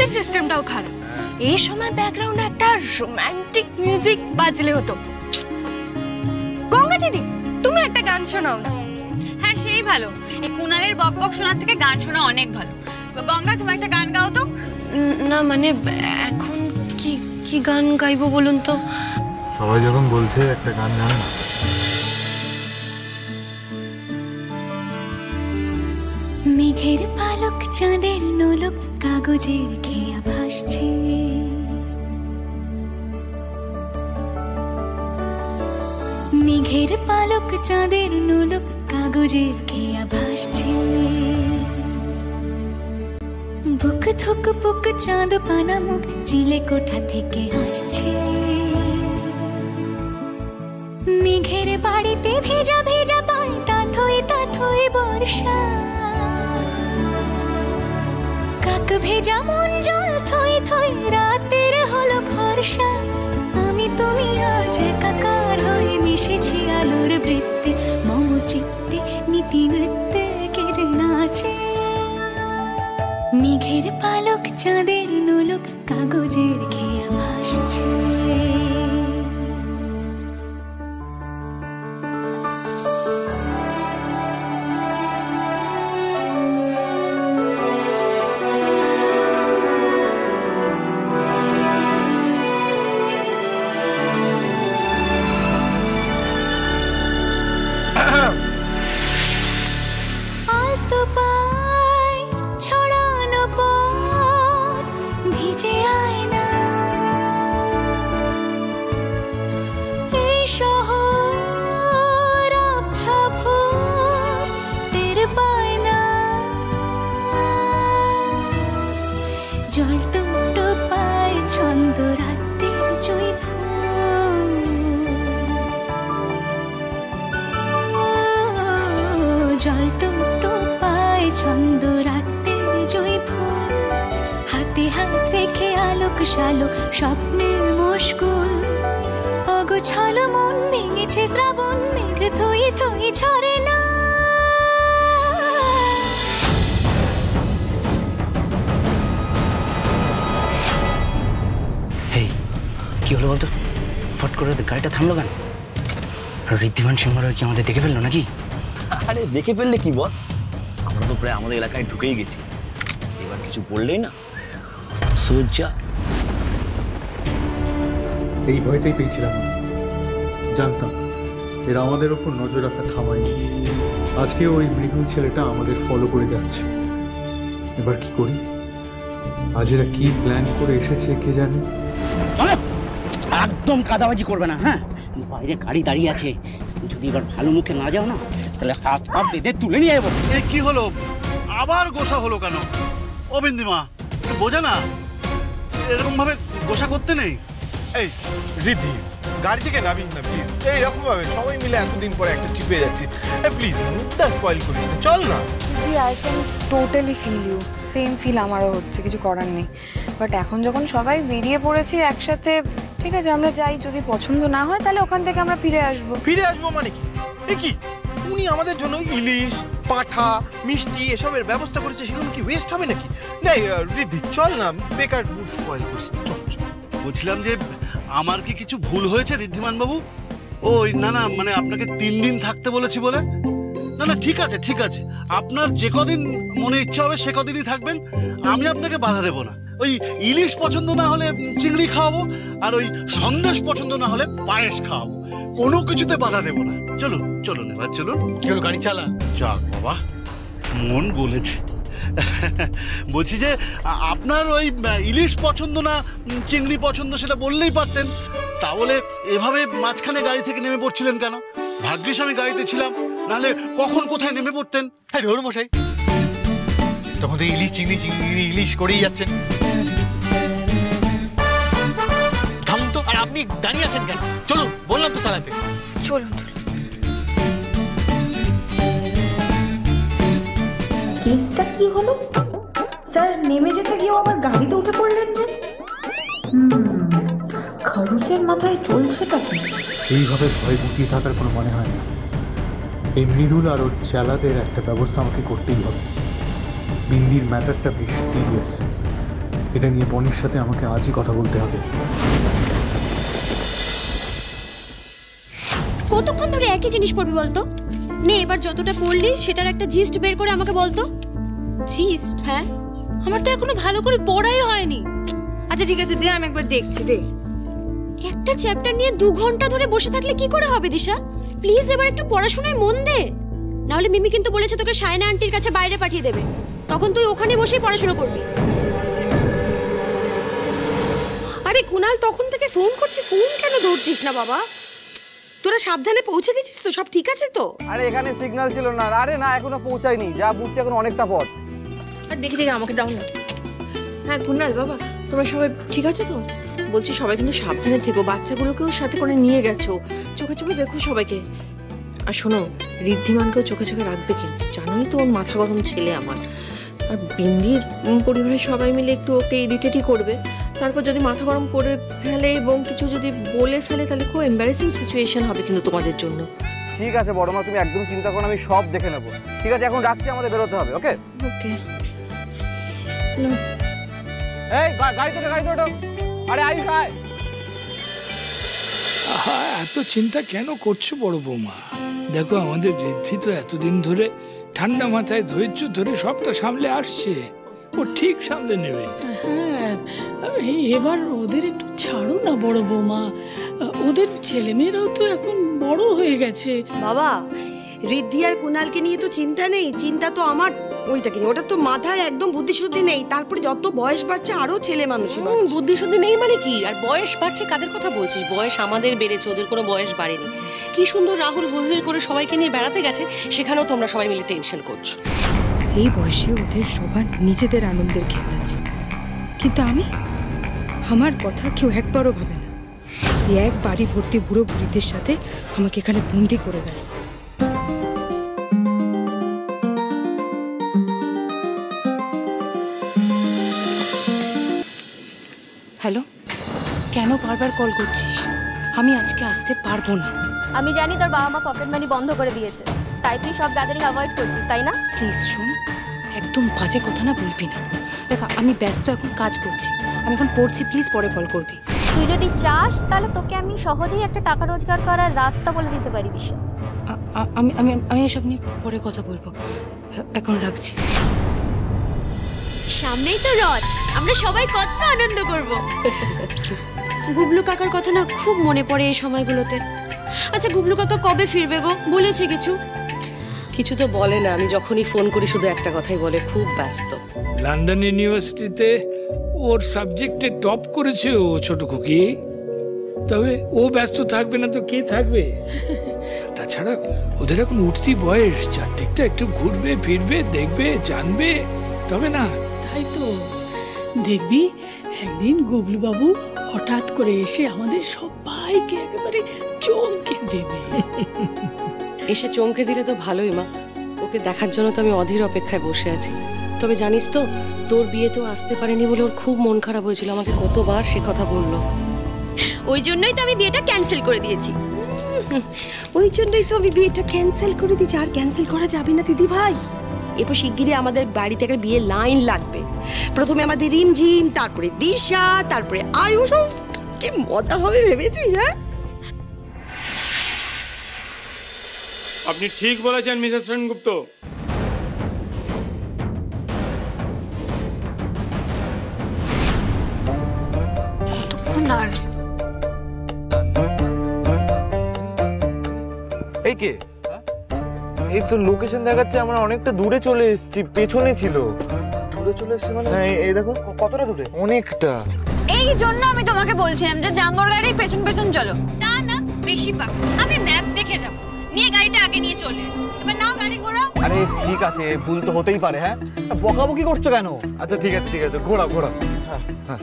Sound সিস্টেমটাও খারাপ। এই সময় ব্যাকগ্রাউন্ডে একটা রোমান্টিক মিউজিক বাজলে হতো। গঙ্গা দিদি, তুমি একটা গান শোনাও না। হ্যাঁ, সেই ভালো। এই কুনালের বকবক শোনার থেকে গান শোনা অনেক ভালো। গঙ্গা, তুমি একটা গান গাও তো। না মানে এখন কি কি গান গাইবো বলুন তো? সবাই যখন বলছে একটা গান গান না। মেঘের পালক চাঁদের নোলক কাগজের খেয়া ভাসছে, মেঘের পালক চাঁদের নোলক কাগজের খেয়া ভাসছে, বুক থুক পুক চাঁদ পানা মুখ চিলে কোঠা থেকে আসছে, মেঘের বাড়িতে ভেজা ভেজা পায় তাথই বর্ষা, কাক ভেজা মন জল থই থই রাতের হলো ভরসা, আমি তুমি আজ একাকার হয়ে মিশেছি আলোর বৃত্তে, মম চিত্তে নীতি নৃত্যে কে যে নাচে, মেঘের পালক চাঁদের নোলক কাগজের খেয়া ভাসছে। শালক স্বপ্নে মুশকুল অগোছালো মন ভেঙেছে শ্রাবণ মেঘ থই থই ঝরে না। হেই, কি হলো বলতো? ফট করে গাড়িটা থামলো কেন? ঋদ্ধিমান সিংহরা কি আমাদের দেখে ফেললো নাকি? আরে দেখে ফেললে কি বস, আমরা তো প্রায় আমাদের এলাকায় ঢুকেই গেছি, এবার কিছু বললেই না সোজা। এই ভয়টাই পেয়েছিলাম, জানতাম এরা আমাদের ওপর নজর রাখা থামায়নি। আজকে ওই মৃদুল ছেলেটা আমাদের ফলো করে যাচ্ছে। এবার কি করি? আজ এরা কি প্ল্যান করে এসেছে কে জানে। একদম কাদাবাজি করবে না, হ্যাঁ? বাইরে গাড়ি দাঁড়িয়ে আছে, যদি এবার ভালো মুখে না যাও না তাহলে হাত পা বেঁধে তুলে নিয়ে যাবো। এই কি হলো, আবার গোসা হলো কেন? ও বিন্দিমা, বোঝা না, এরকম ভাবে গোসা করতে নেই। এই রিদ্ধি, গাড়ি থেকে নামিস না প্লিজ। এইরকম ভাবে সবাই মিলে এতদিন পরে একটা ট্রিপে যাচ্ছি, প্লিজ মুডটা স্পয়েল করিস না, চল না। I can totally feel you, same feel আমারও হচ্ছে, কিছু করার নেই। বাট এখন যখন সবাই বেরিয়ে পড়েছি একসাথে, ঠিক আছে আমরা যাই, যদি পছন্দ না হয় তাহলে ওখান থেকে আমরা ফিরে আসবো। ফিরে আসবো মানে কি? এ কি, উনি আমাদের জন্য ইলিশ পাঠা মিষ্টি এসবের ব্যবস্থা করেছে, সেগুলো কি ওয়েস্ট হবে নাকি? নাই রিদ্ধি, চল না, বেকার মুড স্পয়েল করিস না, চল চল। বলছিলাম যে আমার কি কিছু ভুল হয়েছে ঋদ্ধিমান বাবু? ওই না না, মানে আপনাকে 3 দিন থাকতে বলেছি বলে। না না, ঠিক আছে ঠিক আছে, আপনার যে কদিন মনে ইচ্ছা হবে সে কদিনই থাকবেন, আমি আপনাকে বাধা দেবো না। ওই ইলিশ পছন্দ না হলে চিংড়ি খাওয়াবো, আর ওই সন্দেশ পছন্দ না হলে পায়েস খাওয়াবো, কোনো কিছুতে বাধা দেবো না। চলুন চলুন, এবার চলুন। কি হলো, গাড়ি চালা। যাক বাবা, মন গলেছে। বলছি যে আপনার ওই ইলিশ পছন্দ না চিংড়ি পছন্দ সেটা বললেই পারতেন, তাহলে এভাবে মাঝখানে গাড়ি থেকে নেমে পড়ছিলেন কেন? ভাগ্যিস আমি গাড়িতে ছিলাম, নাহলে কখন কোথায় নেমে পড়তেন। হ্যাঁ ধরুন মশাই, তখন তো ইলিশ চিংড়ি চিংড়ি ইলিশ করেই যাচ্ছেন। থামুন তো, আর আপনি দাঁড়িয়ে আছেন কেন? চলুন, বললাম তো চালাতে। চলুন। কেসটা কি হলো স্যার? নেমে যেতে গিয়েও আবার গাড়িতে উঠে পড়লেন যে? খরচের মাথায় চলছেটা কি? এইভাবে ভয় গুটিয়ে থাকার কোনো মনে হয় না। এই মৃদুল আর ওর চেলাদের একটা ব্যবস্থা আমাকে করতেই হবে। বিন্দির ম্যাটারটা বেশ সিরিয়াস, এটা নিয়ে বনির সাথে আমাকে আজই কথা বলতে হবে। কতক্ষণ ধরে একই জিনিস পড়বি বলতো? নে এবার যতটা পড়লি সেটার একটা জিস্ট বের করে আমাকে বলতো। জিস্ট? হ্যাঁ, আমার তো এখনো ভালো করে পড়াই হয়নি। আচ্ছা ঠিক আছে, দে আমি একবার দেখছি। দে। একটা চ্যাপ্টার নিয়ে 2 ঘন্টা ধরে বসে থাকলে কি করে হবে দিশা? প্লিজ এবার একটু পড়াশোনায় মন দে, নাহলে মিমি কিন্তু বলেছে তোকে সায়না আন্টির কাছে বাইরে পাঠিয়ে দেবে, তখন তুই ওখানে বসেই পড়াশোনা করবি। আরে কুনাল, তখন থেকে ফোন করছি, ফোন কেন ধরছিস না বাবা? তোরা সাবধানে পৌঁছে গেছিস তো? সব ঠিক আছে তো? আরে এখানে সিগন্যাল ছিল না। আরে না, এখনো পৌঁছায়নি, যা বুঝছি এখন অনেকটা পথ। আর দেখি আমাকে দাও না। হ্যাঁ কুনাল বাবা, তোমরা সবাই ঠিক আছে তো? বলছি সবাই কিন্তু সাবধানে থেকো, বাচ্চাগুলোকেও সাথে করে নিয়ে গেছো, চোখে চোখে রেখো সবাইকে। আর শোনো, ঋদ্ধিমানকেও চোখে চোখে রাখবে, কিন্তু জানোই তো ওর মাথা গরম ছেলে আমার। আর বিন্দির পরিবারের সবাই মিলে একটু ওকে ইরিটেটই করবে, তারপর যদি মাথা গরম করে ফেলে এবং কিছু যদি বলে ফেলে তাহলে খুব এম্বারেসিং সিচুয়েশন হবে কিন্তু তোমাদের জন্য। ঠিক আছে বড় মা, তুমি একদম চিন্তা করো না, আমি সব দেখে নেবো। ঠিক আছে, এখন রাখছি, আমাদের বেরোতে হবে। ওকে ওকে। এই গাড়ি তোটো। আরে আয়ুষ আয়। এত চিন্তা কেন করছো বড় বৌমা? দেখো আমাদের ঋদ্ধি তো এতদিন ধরে ঠান্ডা মাথায় ধৈর্য ধরে সবটা সামলে আসছে, ও ঠিক সামলে নেবে। হ্যাঁ, এবার ওদের একটু ছাড়ো না বড় বৌমা, ওদের ছেলেমেয়েরাও তো এখন বড় হয়ে গেছে। বাবা, ঋদ্ধি আর কুনালকে নিয়ে তো চিন্তা নেই, চিন্তা তো আমার ওইটা কিনে, ওটা তো মাথার একদম বুদ্ধিশুদ্ধি নেই। তারপরে যত বয়স বাড়ছে আরো ছেলে মানুষই বাড়ছে। বুদ্ধিশুদ্ধি নেই মানে কি? আর বয়স বাড়ছে কাদের কথা বলছিস? বয়স আমাদের বেড়েছে, ওদের কোনো বয়স বাড়েনি। কি সুন্দর রাহুল হৈ করে সবাইকে নিয়ে বেড়াতে গেছে, সেখানেও তোমরা সবাই মিলে টেনশন করছো। এই বয়সে ওদের সবার নিজেদের আনন্দের খেয়াল আছে, কিন্তু আমার কথা কেউ একবারও ভাবে না। এক বাড়ি ভর্তি বুড়ো বুড়িদের সাথে আমাকে এখানে বন্দি করে দেয়। হ্যালো, কেন বারবার কল করছিস? আমি আজকে আসতে পারবো না। আমি জানি তোর বাবা মা পকেট মানি বন্ধ করে দিয়েছে, তাই তুই সব গ্যাদারিং অ্যাভয়েড করছিস, তাই না? প্লিজ শোন, একদম বাজে কথা না বলবি না। দেখ আমি ব্যস্ত, এখন কাজ করছি, আমি এখন পড়ছি, প্লিজ পরে কল করবি। তুই যদি চাস তাহলে তোকে আমি সহজেই একটা টাকা রোজগার করার রাস্তা বলে দিতে পারি দিশা। আমি আমি আমি এসব নিয়ে পরে কথা বলবো, এখন রাখছি। সামনেই তো রথ, আমরা সবাই কত আনন্দ করব। গুবলু কাকার কথা না খুব মনে পড়ে এই সময়গুলোতে। আচ্ছা গুবলু কাকা কবে ফিরবে গো? বলেছে কিছু? কিছু তো বলে না, আমি যখনই ফোন করি শুধু একটা কথাই বলে, খুব ব্যস্ত। লন্ডন ইউনিভার্সিটিতে ওর সাবজেক্টে টপ করেছে ও, ছোট খুকি। তবে ও ব্যস্ত থাকবে না তো কে থাকবে? তাছাড়া ওদের এখন উঠতি বয়স, চারদিকটা একটু ঘুরবে ফিরবে, দেখবে জানবে, তবে না? তাই তো, দেখবি একদিন গুবলু বাবু হঠাৎ করে এসে আমাদের সবাইকে একেবারে চমকে দেবে। এসে চমকে দিলে তো ভালোই মা, ওকে দেখার জন্য তো আমি অধীর অপেক্ষায় বসে আছি। তবে জানিস তো, তোর বিয়েতেও আসতে পারেনি বলে ওর খুব মন খারাপ হয়েছিল, আমাকে কতবার সে কথা বললো। ওই জন্যই তো আমি বিয়েটা ক্যান্সেল করে দিয়েছি। ওই জন্যই তো আমি বিয়েটা ক্যান্সেল করে দিয়েছি। আর ক্যান্সেল করা যাবে না দিদি ভাই। এরপর শিগগিরই আমাদের বাড়িতে একটা বিয়ের লাইন লাগবে। প্রথমে আমাদের রিমঝিম, তারপরে দিশা, তারপরে আয়ুষ। কি মজা হবে ভেবেছিস? হ্যাঁ, আপনি ঠিক বলেছেন মিসেস সেনগুপ্ত। এই কে? এই তো লোকেশন দেখাচ্ছে, আমরা অনেকটা দূরে চলে এসেছি, পেছনে ছিল। দূরে চলে এসেছি মানে? হ্যাঁ, এই দেখো কতটা দূরে। অনেকটা। এই জন্য আমি তোমাকে বলছিলাম যে জাম্বর গাড়ির পেছন পেছন চলো। না না, বেশি পাক, আমি ম্যাপ দেখে যাব, নিয়ে গাড়িটা আগে নিয়ে চলে। এবার নাও গাড়ি ঘোরাও। আরে ঠিক আছে, ভুল তো হতেই পারে। হ্যাঁ, বকাবকি করছো কেন? আচ্ছা ঠিক আছে, ঘোরা। হ্যাঁ।